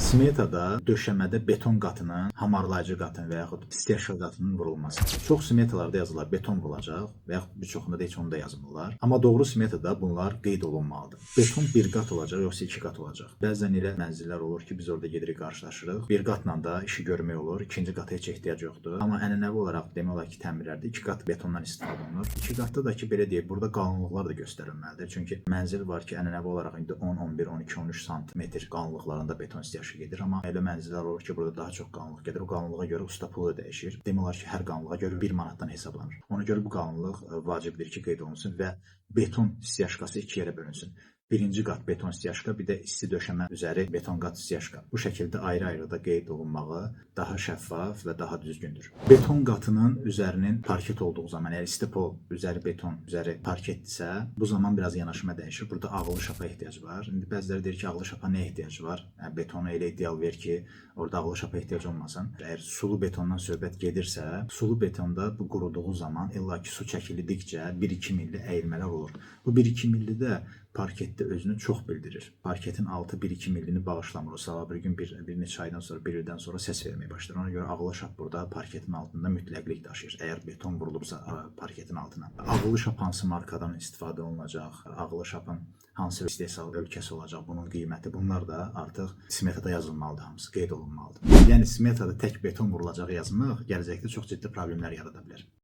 Smetada döşəmədə beton qatının, hamarlayıcı qatının və yaxud styaşka qatının vurulması. Çox smetalarda yazılır beton vurulacaq və yaxud bir çoxunda da heç onu da yazmırlar. Amma doğru smetada bunlar qeyd olunmalıdır. Beton bir qat olacaq yoxsa iki qat olacaq. Bəzən elə mənzillər olur ki, biz orada gedirik, qarşılaşırıq. Bir qatla da işi görmək olur, ikinci qata heç ehtiyac yoxdur. Amma ənənəvi olaraq demək olar ki, təmirlərdə iki qat betondan istifadə olunur. İki qatda da ki, belə deyək, burada qalınlıqlar da göstərilməlidir. Çünki mənzil var ki, ənənəvi olaraq indi 10, 11, 12, 13 sm qalınlıqlarında beton styaşka gedir, amma elə mənzillər olur ki, burada daha çox qalınlıq gedir. O qalınlığa görə usta pulu da dəyişir. Demək olar ki, hər qalınlığa görə 1 manatdan hesablanır. Ona görə bu qalınlıq vacibdir ki, qeyd olunsun və beton styaşkası iki yerə bölünsün. Birinci qat beton styaşka, bir də isti döşəmə üzəri beton qat styaşka. Bu şəkildə ayrı-ayrı da qeyd olunmağı daha şəffaf və daha düzgündür. Beton qatının üzərinin parket olduğu zaman, əgər isti pol üzəri beton, üzəri parketdirsə, bu zaman biraz yanaşma dəyişir. Burada ağlı şapa ehtiyac var. İndi bəziləri deyir ki, ağlı şapa nə ehtiyac var? Betonu elə ideal ver ki, orada ağlı şapa ehtiyac olmasın. Əgər sulu betondan söhbət gedirsə, sulu betonda bu quruduğu zaman illaki su çəkildikcə 1-2 milli əyilmələr olur. Bu 1-2 milli də parketdə özünü çox bildirir. Parketin altı 1-2 millini bağışlamır. O sabah bir gün bir neçə aydan sonra, bir ildən sonra səs verməyə başlayır. Ona görə ağlı şap burada parketin altında mütləqlik daşıyır. Əgər beton vurulubsa parketin altına. Ağlı şap hansı markadan istifadə olunacaq? Ağlı şapın hansı istehsal ölkəsi olacaq? Bunun qiyməti, bunlar da artıq smetada yazılmalıdır, hamısı qeyd olunmalıdır. Yəni smetada tək beton vurulacaq yazmaq gələcəkdə çox ciddi problemlər yarada bilər.